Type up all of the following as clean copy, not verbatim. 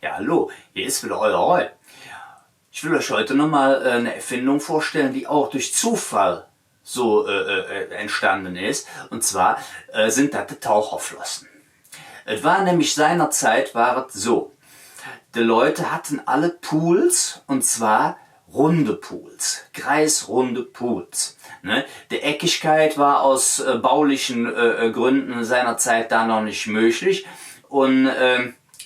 Ja, hallo, hier ist wieder euer Roy. Ich will euch heute nochmal eine Erfindung vorstellen, die auch durch Zufall so entstanden ist. Und zwar sind das die Taucherflossen. Es war nämlich seinerzeit war es so, die Leute hatten alle Pools, und zwar runde Pools, kreisrunde Pools. Ne? Die Eckigkeit war aus baulichen Gründen seinerzeit da noch nicht möglich, und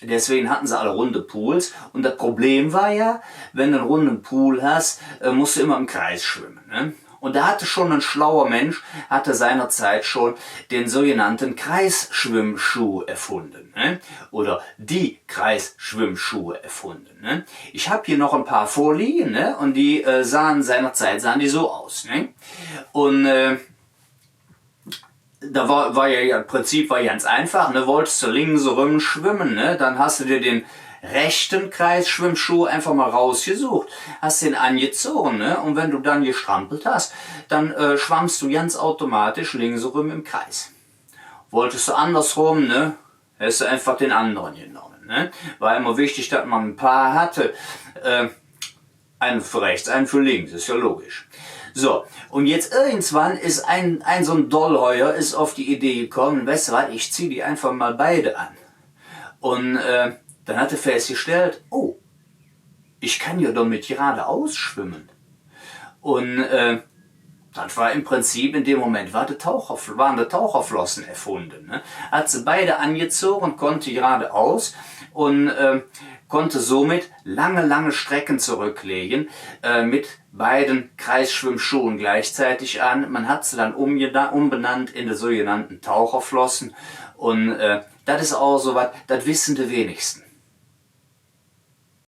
deswegen hatten sie alle runde Pools. Und das Problem war ja, wenn du einen runden Pool hast, musst du immer im Kreis schwimmen. Ne? Und da hatte schon ein schlauer Mensch, hatte seinerzeit schon den sogenannten Kreisschwimmschuh erfunden. Ne? Oder die Kreisschwimmschuhe erfunden. Ne? Ich habe hier noch ein paar vorliegen, ne? Und die seinerzeit sahen die so aus. Ne? Und da war ja im Prinzip ganz einfach, ne? Wolltest du links rum schwimmen, ne? Dann hast du dir den rechten Kreisschwimmschuh einfach mal rausgesucht, hast den angezogen, ne? Und wenn du dann gestrampelt hast, dann schwammst du ganz automatisch links rum im Kreis. Wolltest du andersrum, ne? Hast du einfach den anderen genommen, ne? War immer wichtig, dass man ein Paar hatte, einen für rechts, einen für links, ist ja logisch. So, und jetzt irgendwann ist ein so ein Dollheuer ist auf die Idee gekommen, weißt du was, ich ziehe die einfach mal beide an. Und dann hat er festgestellt, oh, ich kann ja damit geradeaus schwimmen. Und das war im Prinzip in dem Moment, waren die Taucherflossen erfunden. Ne? Hat sie beide angezogen, konnte geradeaus und konnte somit lange Strecken zurücklegen mit beiden Kreisschwimmschuhen gleichzeitig an. Man hat sie dann umbenannt in die sogenannten Taucherflossen. Und das ist auch so was, das wissen die wenigsten.